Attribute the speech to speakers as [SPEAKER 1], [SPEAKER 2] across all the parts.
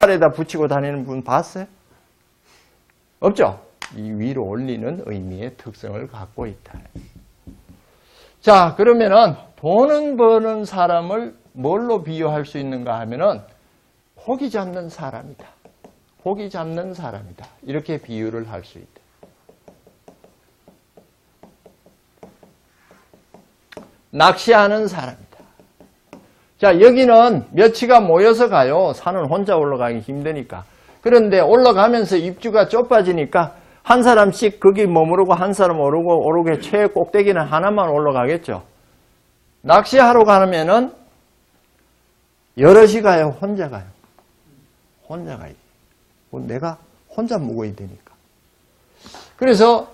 [SPEAKER 1] 팔에다 붙이고 다니는 분 봤어요? 없죠? 이 위로 올리는 의미의 특성을 갖고 있다. 자, 그러면은 돈은 버는 사람을 뭘로 비유할 수 있는가 하면은 고기 잡는 사람이다. 고기 잡는 사람이다. 이렇게 비유를 할 수 있다. 낚시하는 사람이다. 자, 여기는 몇치가 모여서 가요. 산은 혼자 올라가기 힘드니까. 그런데 올라가면서 입주가 좁아지니까 한 사람씩 거기 머무르고 한 사람 오르고 최 꼭대기는 하나만 올라가겠죠. 낚시하러 가면은 여럿이 가요? 혼자 가요? 혼자 가요. 내가 혼자 먹어야 되니까. 그래서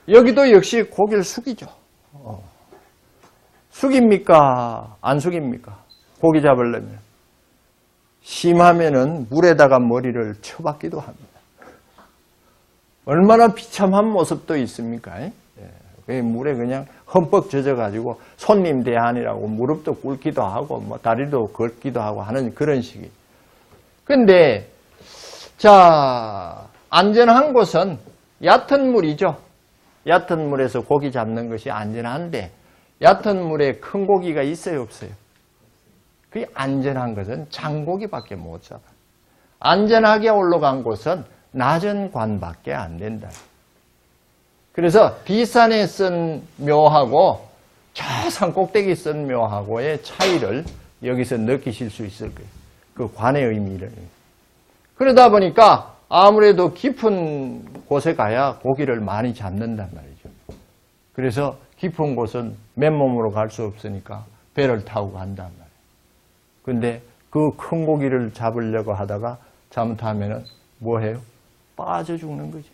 [SPEAKER 1] 여기도 역시 고기를 숙이죠. 숙입니까? 안 숙입니까? 고기 잡으려면. 심하면은 물에다가 머리를 쳐박기도 합니다. 얼마나 비참한 모습도 있습니까? 예. 물에 그냥 흠뻑 젖어가지고 손님 대한이라고 무릎도 꿇기도 하고 뭐 다리도 걷기도 하고 하는 그런 식이. 근데 자, 안전한 곳은 얕은 물이죠. 얕은 물에서 고기 잡는 것이 안전한데 얕은 물에 큰 고기가 있어요, 없어요? 그 안전한 것은 장고기밖에 못 잡아요. 안전하게 올라간 곳은 낮은 관밖에 안 된다. 그래서 뒷산에 쓴 묘하고 저 산 꼭대기 쓴 묘하고의 차이를 여기서 느끼실 수 있을 거예요. 그 관의 의미를. 그러다 보니까 아무래도 깊은 곳에 가야 고기를 많이 잡는단 말이죠. 그래서 깊은 곳은 맨몸으로 갈 수 없으니까 배를 타고 간단 말이에요. 근데 그 큰 고기를 잡으려고 하다가 잘못하면은 뭐 해요? 빠져 죽는 거지.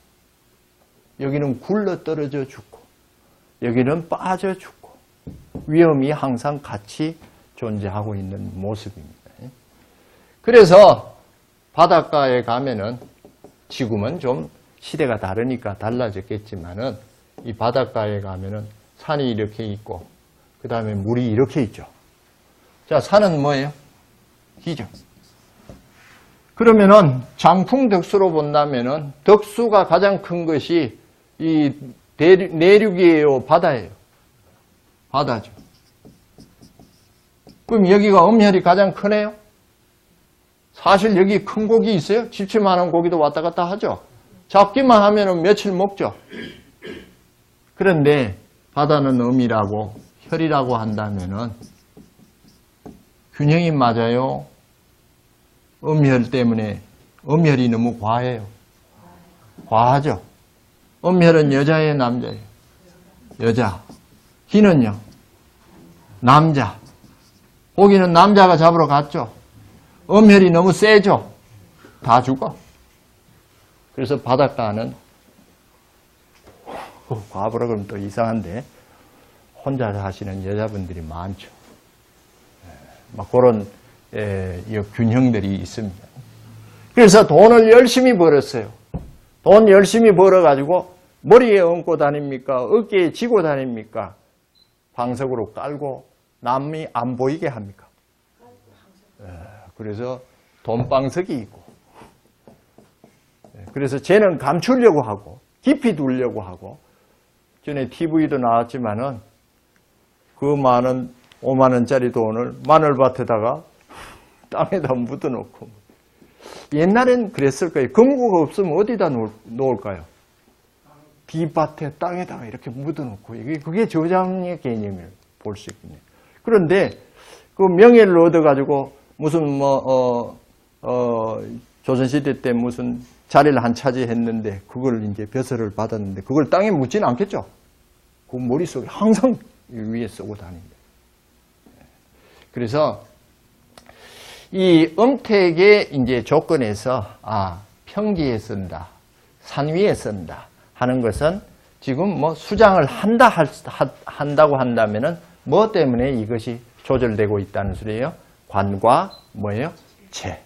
[SPEAKER 1] 여기는 굴러 떨어져 죽고, 여기는 빠져 죽고, 위험이 항상 같이 존재하고 있는 모습입니다. 그래서 바닷가에 가면은 지금은 좀 시대가 다르니까 달라졌겠지만은 이 바닷가에 가면은 산이 이렇게 있고, 그 다음에 물이 이렇게 있죠. 자, 산은 뭐예요? 기죠. 그러면은 장풍-덕수로 본다면은 덕수가 가장 큰 것이 이 내륙이에요, 바다예요? 바다죠. 그럼 여기가 엄혈이 가장 크네요? 사실 여기 큰 고기 있어요? 집집만한 고기도 왔다 갔다 하죠. 잡기만 하면은 며칠 먹죠. 그런데 바다는 엄이라고 혈이라고 한다면은 균형이 맞아요? 엄혈 때문에 엄혈이 너무 과해요. 과하죠. 엄혈은 여자예요, 남자예요? 여자. 희는요? 남자. 고기는 남자가 잡으러 갔죠. 엄혈이 너무 세죠. 다 죽어. 그래서 바닷가는 과부라 그러면 또 이상한데 혼자 사시는 여자분들이 많죠. 막 그런 균형들이 있습니다. 그래서 돈을 열심히 벌었어요. 돈 열심히 벌어가지고 머리에 얹고 다닙니까? 어깨에 쥐고 다닙니까? 방석으로 깔고 남이 안 보이게 합니까? 그래서 돈방석이 있고, 그래서 쟤는 감추려고 하고 깊이 두려고 하고, 전에 TV도 나왔지만은 그 많은 5만 원짜리 돈을 마늘밭에다가 땅에다 묻어놓고, 옛날엔 그랬을 거예요. 금고가 없으면 어디다 놓을까요? 뒷밭에 땅에다가 이렇게 묻어놓고, 그게 저장의 개념을 볼 수 있겠네요. 그런데 그 명예를 얻어가지고 무슨 조선시대 때 무슨 자리를 한 차지했는데 그걸 이제 벼슬을 받았는데 그걸 땅에 묻지는 않겠죠? 그 머릿속에 항상 위에 쓰고 다닙니다. 그래서 이 음택의 이제 조건에서 평지에 쓴다, 산 위에 쓴다 하는 것은 지금 뭐 수장을 한다고 한다면은 뭐 때문에 이것이 조절되고 있다는 소리예요? 관과 뭐예요? 재.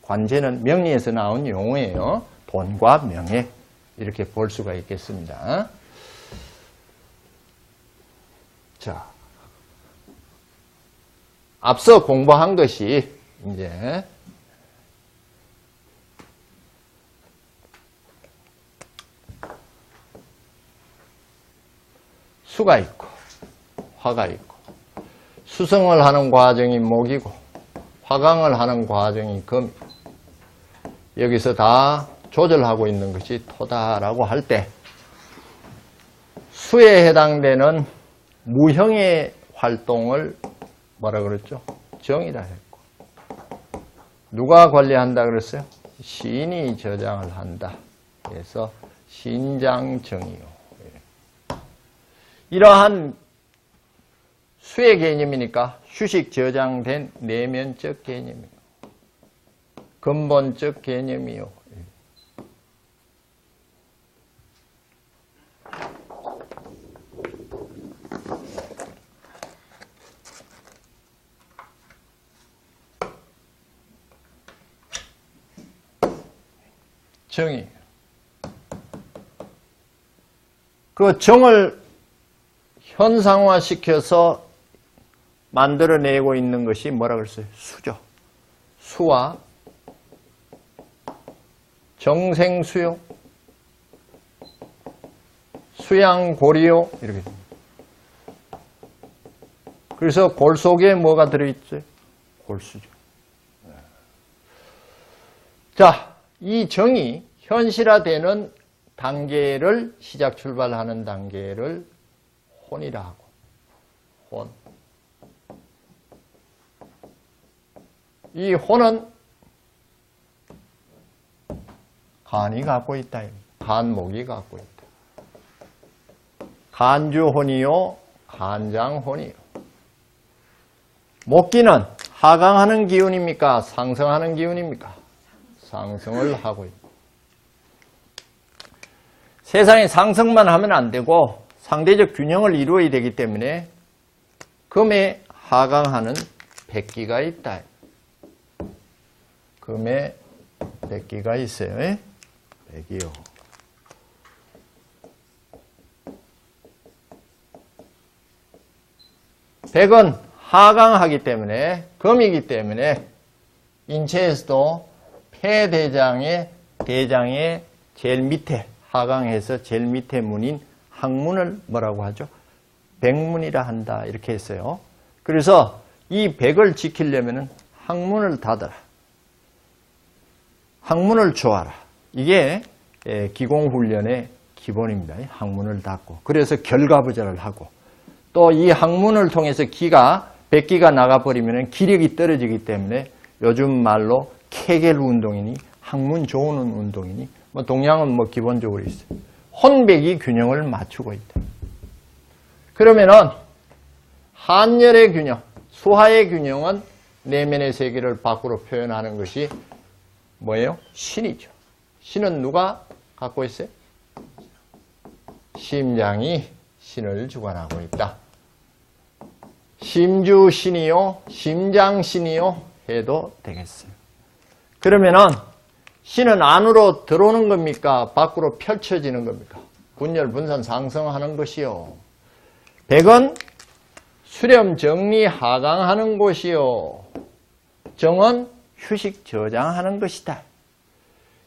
[SPEAKER 1] 관재는 명리에서 나온 용어예요. 돈과 명예. 이렇게 볼 수가 있겠습니다. 자, 앞서 공부한 것이 이제 수가 있고 화가 있고 수성을 하는 과정이 목이고 화강을 하는 과정이 금이고 여기서 다 조절하고 있는 것이 토다라고 할 때 수에 해당되는 무형의 활동을 뭐라 그랬죠? 정이라 했고 누가 관리한다 그랬어요? 시인이 저장을 한다. 그래서 신장정이요. 이러한 수의 개념이니까 휴식 저장된 내면적 개념이요. 근본적 개념이요. 정이. 그 정을 현상화시켜서 만들어내고 있는 것이 뭐라 그랬어요? 수죠. 수와 정생수요, 수양고리요, 이렇게 됩니다. 그래서 골 속에 뭐가 들어있어요? 골수죠. 자, 이 정이 현실화되는 단계를, 시작 출발하는 단계를 혼이라 하고, 혼. 이 혼은 간이 갖고 있다. 간목이 갖고 있다. 간주혼이요, 간장혼이요. 목기는 하강하는 기운입니까? 상승하는 기운입니까? 상승을 하고 있다. 세상에 상승만 하면 안 되고 상대적 균형을 이루어야 되기 때문에 금에 하강하는 백기가 있다. 금에 백기가 있어요. 백이요. 백은 하강하기 때문에, 금이기 때문에 인체에서도 폐대장의 제일 밑에, 하강해서 제일 밑에 문인 항문을 뭐라고 하죠? 백문이라 한다. 이렇게 했어요. 그래서 이 백을 지키려면 항문을 닫아라. 항문을 조아라. 이게 기공훈련의 기본입니다. 항문을 닫고. 그래서 결과부전을 하고 또 이 항문을 통해서 백기가 나가버리면 기력이 떨어지기 때문에 요즘 말로 케겔 운동이니 항문 조우는 운동이니 동양은 기본적으로 있어요. 혼백이 균형을 맞추고 있다. 그러면은 한열의 균형, 수하의 균형은 내면의 세계를 밖으로 표현하는 것이 뭐예요? 신이죠. 신은 누가 갖고 있어요? 심장이 신을 주관하고 있다. 심주신이요, 심장신이요 해도 되겠어요. 그러면은 신은 안으로 들어오는 겁니까? 밖으로 펼쳐지는 겁니까? 분열, 분산, 상승하는 것이요. 백은 수렴, 정리, 하강하는 곳이요. 정은 휴식, 저장하는 것이다.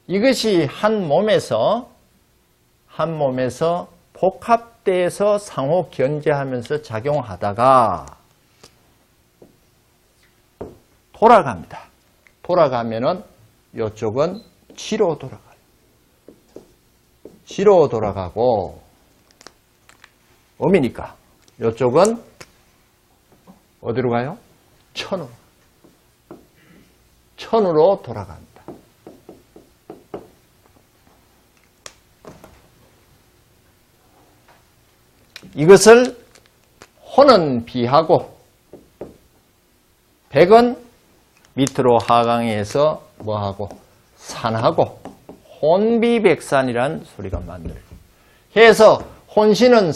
[SPEAKER 1] 이것이 한 몸에서 복합돼서 상호 견제하면서 작용하다가 돌아갑니다. 돌아가면은 이쪽은 지로 돌아가요. 지로 돌아가고 음이니까 이쪽은 어디로 가요? 천으로. 천으로 돌아갑니다. 이것을 혼은 비하고 백은 밑으로 하강해서 뭐하고 산하고 혼비백산이란 소리가 만들어요. 해서 혼신은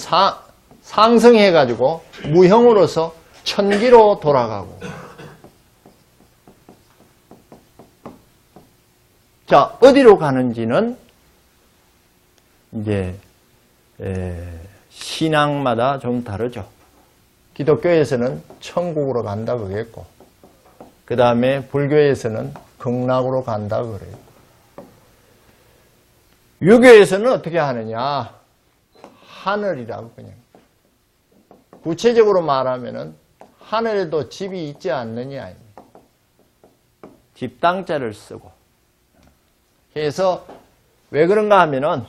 [SPEAKER 1] 상승해가지고 무형으로서 천기로 돌아가고. 자, 어디로 가는지는 이제 신앙마다 좀 다르죠. 기독교에서는 천국으로 간다 그러겠고, 그 다음에 불교에서는 극락으로 간다 그래요. 유교에서는 어떻게 하느냐? 하늘이라고 그냥. 구체적으로 말하면은 하늘에도 집이 있지 않느냐. 집당자를 쓰고. 그래서 왜 그런가 하면은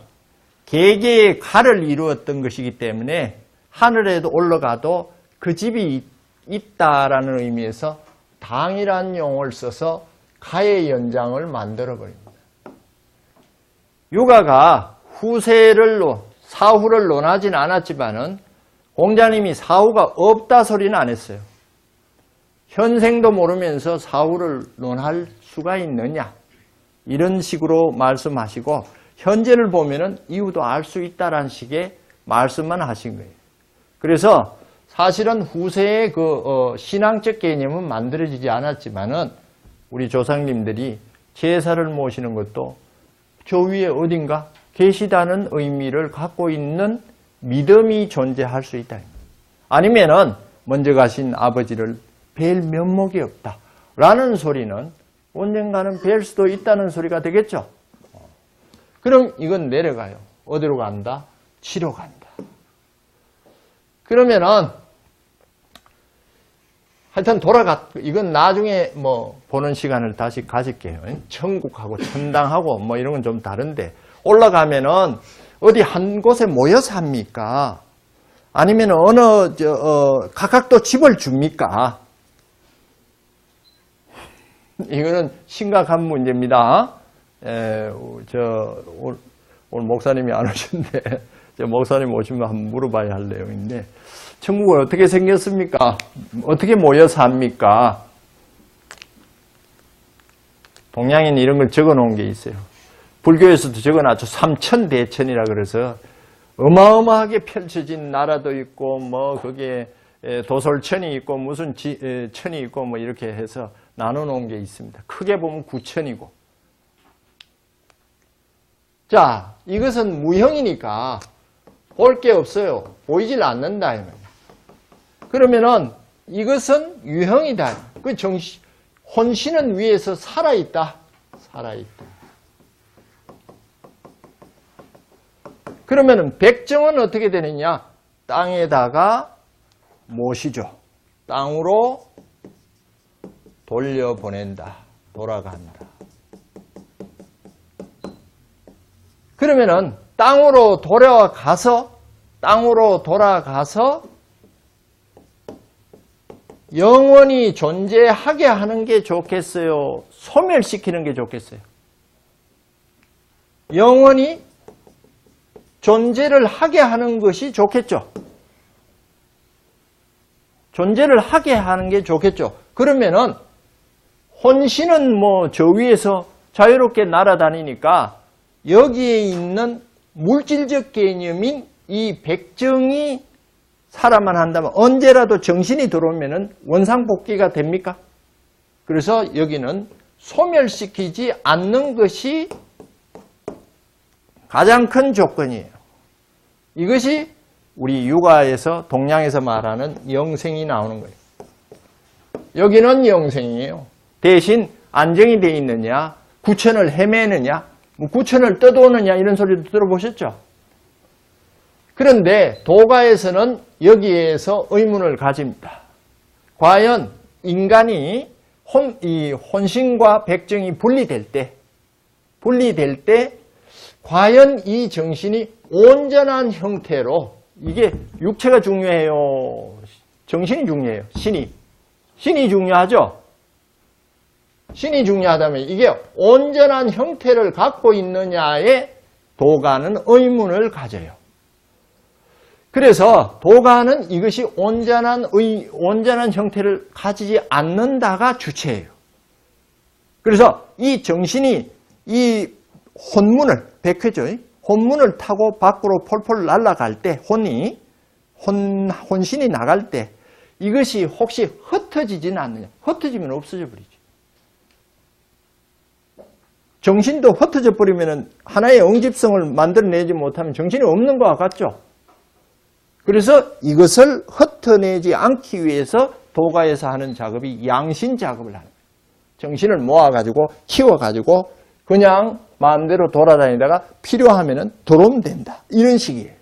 [SPEAKER 1] 개개의 가를 이루었던 것이기 때문에 하늘에도 올라가도 그 집이 있다라는 의미에서 당이라는 용어를 써서 가의 연장을 만들어 버립니다. 유가가 사후를 논하진 않았지만은 공자님이 사후가 없다 소리는 안 했어요. 현생도 모르면서 사후를 논할 수가 있느냐 이런 식으로 말씀하시고 현재를 보면은 이후도 알 수 있다라는 식의 말씀만 하신 거예요. 그래서 사실은 후세의 신앙적 개념은 만들어지지 않았지만은 우리 조상님들이 제사를 모시는 것도 저 위에 어딘가 계시다는 의미를 갖고 있는 믿음이 존재할 수 있다. 아니면은 먼저 가신 아버지를 뵐 면목이 없다 라는 소리는 언젠가는 뵐 수도 있다는 소리가 되겠죠. 그럼 이건 내려가요. 어디로 간다? 지로 간다. 그러면은 하여튼 이건 나중에 보는 시간을 다시 가질게요. 천국하고 천당하고 이런 건 좀 다른데 올라가면은 어디 한 곳에 모여서 합니까? 아니면 각각 또 집을 줍니까? 이거는 심각한 문제입니다. 오늘 목사님이 안 오셨는데, 목사님 오시면 한번 물어봐야 할 내용인데, 천국은 어떻게 생겼습니까? 어떻게 모여서 합니까? 동양인 이런 걸 적어 놓은 게 있어요. 불교에서도 적어 놨죠. 삼천대천이라 그래서 어마어마하게 펼쳐진 나라도 있고, 거기에 도솔천이 있고, 무슨 천이 있고, 이렇게 해서 나눠 놓은 게 있습니다. 크게 보면 9천이고. 자, 이것은 무형이니까 볼 게 없어요. 보이질 않는다. 그러면은 이것은 유형이다. 혼신은 위에서 살아있다. 살아있다. 그러면은 백정은 어떻게 되느냐? 땅에다가 모시죠. 땅으로 돌려보낸다. 돌아간다. 그러면은 땅으로 돌아가서 영원히 존재하게 하는 게 좋겠어요? 소멸시키는 게 좋겠어요? 영원히 존재를 하게 하는 것이 좋겠죠? 존재를 하게 하는 게 좋겠죠? 그러면은 혼신은 저 위에서 자유롭게 날아다니니까 여기에 있는 물질적 개념인 이 백정이 살아만 한다면 언제라도 정신이 들어오면은 원상복귀가 됩니까? 그래서 여기는 소멸시키지 않는 것이 가장 큰 조건이에요. 이것이 우리 유가에서 동양에서 말하는 영생이 나오는 거예요. 여기는 영생이에요. 대신 안정이 되어 있느냐, 구천을 헤매느냐, 구천을 떠도느냐 이런 소리도 들어보셨죠? 그런데 도가에서는 여기에서 의문을 가집니다. 과연 인간이 이 혼신과 백정이 분리될 때 과연 이 정신이 온전한 형태로 이게 육체가 중요해요? 정신이 중요해요? 신이 중요하죠? 신이 중요하다면 이게 온전한 형태를 갖고 있느냐에 도가는 의문을 가져요. 그래서 도가는 이것이 온전한 형태를 가지지 않는다가 주체예요. 그래서 이 정신이 이 혼문을, 백회죠. 혼문을 타고 밖으로 폴폴 날아갈 때, 혼신이 나갈 때 이것이 혹시 흩어지지는 않느냐. 흩어지면 없어져 버리죠. 정신도 흩어져 버리면 하나의 응집성을 만들어내지 못하면 정신이 없는 것과 같죠. 그래서 이것을 흩어내지 않기 위해서 도가에서 하는 작업이 양신 작업을 하는 거예요. 정신을 모아가지고 키워가지고 그냥 마음대로 돌아다니다가 필요하면 들어오면 된다. 이런 식이에요.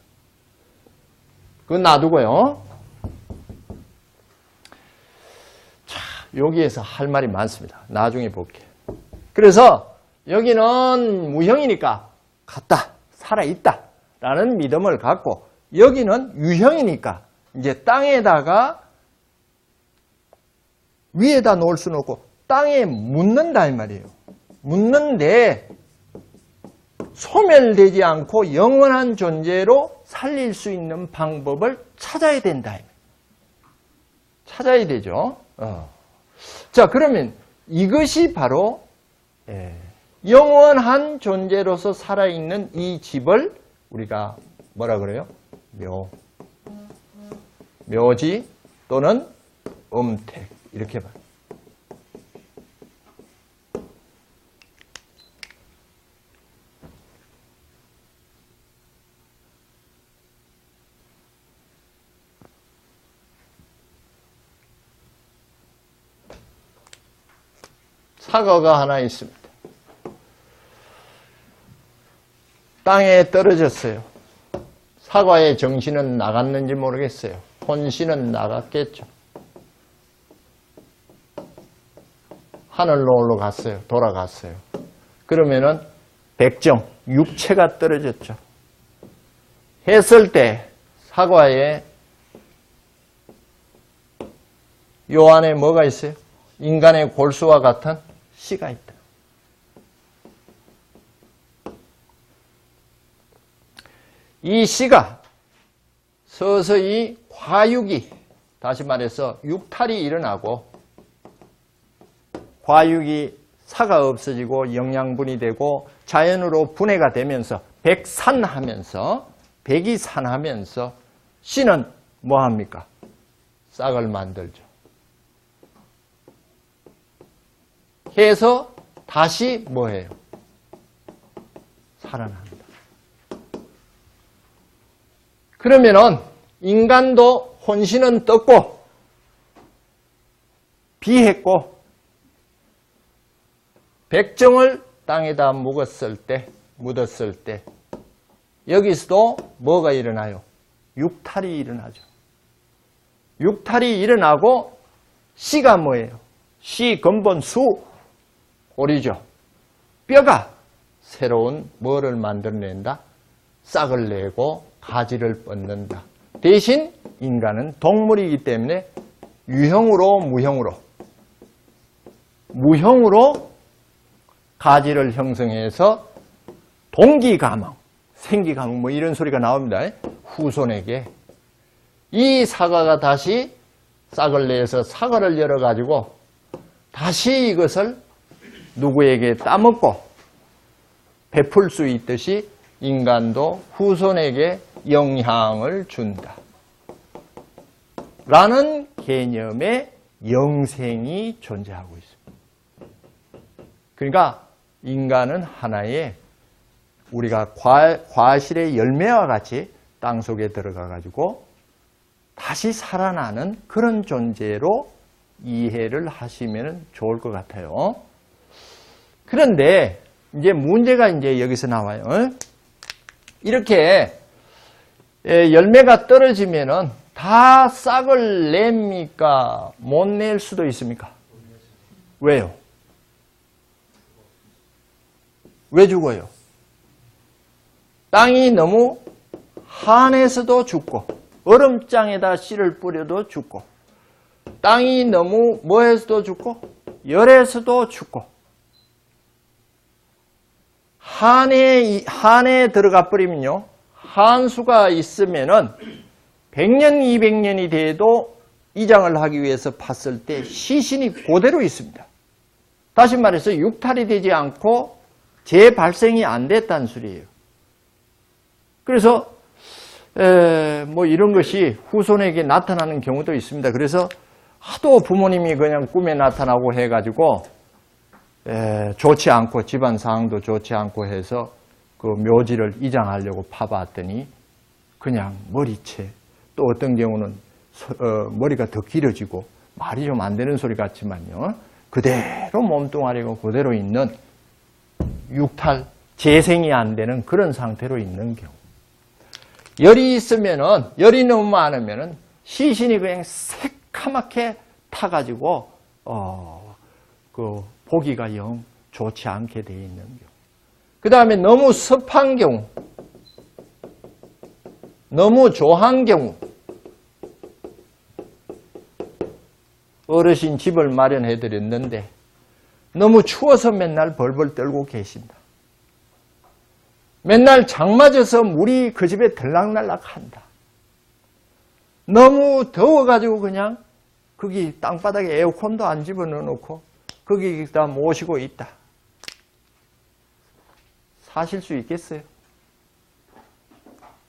[SPEAKER 1] 그건 놔두고요. 여기에서 할 말이 많습니다. 나중에 볼게요. 그래서 여기는 무형이니까 갔다, 살아있다 라는 믿음을 갖고, 여기는 유형이니까 이제 땅에다가 위에다 놓을 수는 없고 땅에 묻는다 이 말이에요. 묻는데 소멸되지 않고 영원한 존재로 살릴 수 있는 방법을 찾아야 된다. 찾아야 되죠. 자, 그러면 이것이 바로 영원한 존재로서 살아있는 이 집을 우리가 뭐라 그래요? 묘지 또는 음택 이렇게 봐요. 사과가 하나 있습니다. 땅에 떨어졌어요. 사과의 정신은 나갔는지 모르겠어요. 혼신은 나갔겠죠. 하늘로 올라갔어요. 돌아갔어요. 그러면은 백정, 육체가 떨어졌죠. 했을 때 사과에 요 안에 뭐가 있어요? 인간의 골수와 같은 씨가 있다. 이 씨가 서서히 과육이, 다시 말해서 육탈이 일어나고 과육이 사가 없어지고 영양분이 되고 자연으로 분해가 되면서 백산하면서 백이 산하면서 씨는 뭐합니까? 싹을 만들죠. 해서 다시 뭐해요? 살아난다. 그러면은 인간도 혼신은 떴고 비했고 백정을 땅에다 묻었을 때 여기서도 뭐가 일어나요? 육탈이 일어나죠. 육탈이 일어나고 씨가 뭐예요? 씨 근본 수 오리죠. 뼈가 새로운 뭐를 만들어낸다? 싹을 내고 가지를 뻗는다. 대신 인간은 동물이기 때문에 유형으로 무형으로 가지를 형성해서 동기가망, 생기가망 뭐 이런 소리가 나옵니다. 후손에게 이 사과가 다시 싹을 내서 사과를 열어가지고 다시 이것을 누구에게 따먹고 베풀 수 있듯이 인간도 후손에게 영향을 준다. 라는 개념의 영생이 존재하고 있습니다. 그러니까 인간은 하나의 우리가 과실의 열매와 같이 땅속에 들어가 가지고 다시 살아나는 그런 존재로 이해를 하시면 좋을 것 같아요. 그런데 이제 문제가 이제 여기서 나와요. 이렇게 열매가 떨어지면은 다 싹을 냅니까? 못 낼 수도 있습니까? 왜요? 왜 죽어요? 땅이 너무 한해서도 죽고 얼음장에다 씨를 뿌려도 죽고 땅이 너무 뭐해서도 죽고 열해서도 죽고 한에 들어가 버리면요. 한수가 있으면은 100년, 200년이 돼도 이장을 하기 위해서 팠을 때 시신이 그대로 있습니다. 다시 말해서 육탈이 되지 않고 재발생이 안 됐다는 소리예요. 그래서 뭐 이런 것이 후손에게 나타나는 경우도 있습니다. 그래서 하도 부모님이 그냥 꿈에 나타나고 해가지고 좋지 않고 집안 상황도 좋지 않고 해서 그 묘지를 이장하려고 파봤더니 그냥 머리채 또 어떤 경우는 머리가 더 길어지고 말이 좀 안 되는 소리 같지만요. 그대로 몸뚱아리가 그대로 있는 육탈, 재생이 안 되는 그런 상태로 있는 경우. 열이 있으면은, 열이 너무 많으면은 시신이 그냥 새카맣게 타가지고 보기가 영 좋지 않게 되어 있는 경우. 그 다음에 너무 습한 경우, 너무 조한 경우, 어르신 집을 마련해 드렸는데 너무 추워서 맨날 벌벌 떨고 계신다. 맨날 장 맞아서 물이 그 집에 들락날락 한다. 너무 더워가지고 그냥 거기 땅바닥에 에어컨도 안 집어넣어 놓고 거기다 모시고 있다. 사실 수 있겠어요?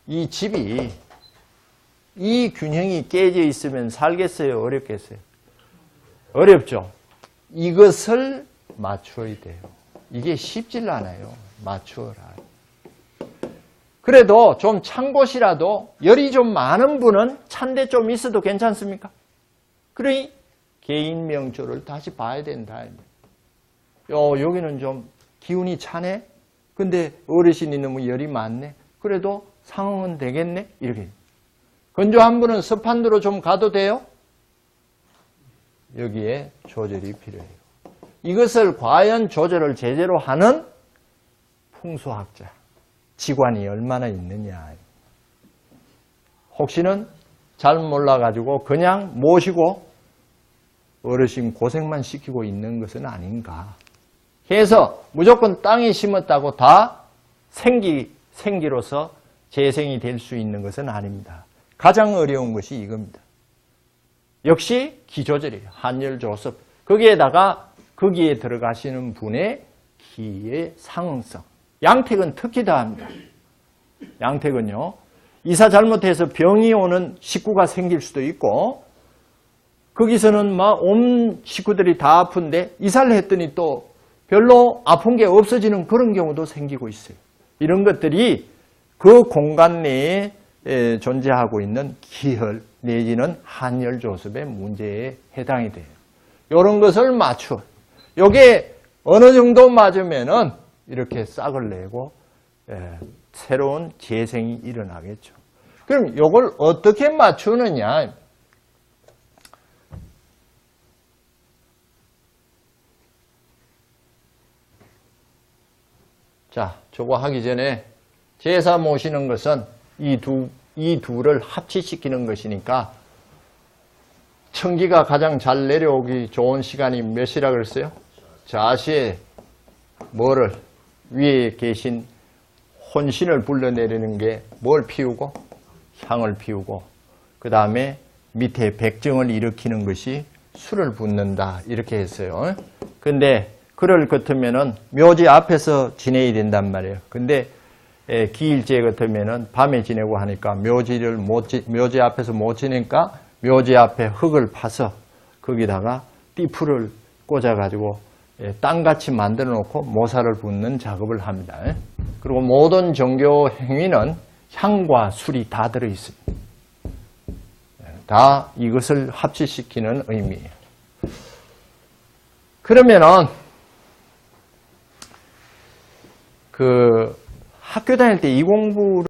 [SPEAKER 1] 이 집이 이 균형이 깨져 있으면 살겠어요? 어렵겠어요? 어렵죠? 이것을 맞춰야 돼요. 이게 쉽질 않아요. 맞추어라. 그래도 좀 찬 곳이라도 열이 좀 많은 분은 찬데 좀 있어도 괜찮습니까? 그러니 개인 명조를 다시 봐야 된다. 여기는 좀 기운이 차네? 근데 어르신이 너무 열이 많네? 그래도 상응은 되겠네? 이렇게. 건조한 분은 습한도로 좀 가도 돼요? 여기에 조절이 필요해요. 이것을 과연 조절을 제대로 하는 풍수학자, 직관이 얼마나 있느냐. 혹시는 잘 몰라가지고 그냥 모시고 어르신 고생만 시키고 있는 것은 아닌가. 해서 무조건 땅에 심었다고 다 생기로서 재생이 될 수 있는 것은 아닙니다. 가장 어려운 것이 이겁니다. 역시 기조절이에요. 한열조습. 거기에 들어가시는 분의 기의 상응성. 양택은 특히 다합니다. 양택은요, 이사 잘못해서 병이 오는 식구가 생길 수도 있고, 거기서는 막 온 식구들이 다 아픈데 이사를 했더니 또 별로 아픈 게 없어지는 그런 경우도 생기고 있어요. 이런 것들이 그 공간 내에 존재하고 있는 기혈 내지는 한열조습의 문제에 해당이 돼요. 이런 것을 맞춰. 이게 어느 정도 맞으면은 이렇게 싹을 내고 새로운 재생이 일어나겠죠. 그럼 이걸 어떻게 맞추느냐? 자, 저거 하기 전에 제사 모시는 것은 이 둘을 합치시키는 것이니까 천기가 가장 잘 내려오기 좋은 시간이 몇 시라 그랬어요? 자시에 뭐를 위에 계신 혼신을 불러내리는 게 뭘 피우고? 향을 피우고 그 다음에 밑에 백정을 일으키는 것이 술을 붓는다 이렇게 했어요. 근데 그럴 같으면은 묘지 앞에서 지내야 된단 말이에요. 근데 기일제 같으면은 밤에 지내고 하니까 묘지 앞에서 못 지내니까 묘지 앞에 흙을 파서 거기다가 띠풀을 꽂아가지고 땅같이 만들어 놓고 모사를 붓는 작업을 합니다. 그리고 모든 종교 행위는 향과 술이 다 들어 있습니다. 다 이것을 합치시키는 의미예요. 그러면은 학교 다닐 때 이 공부를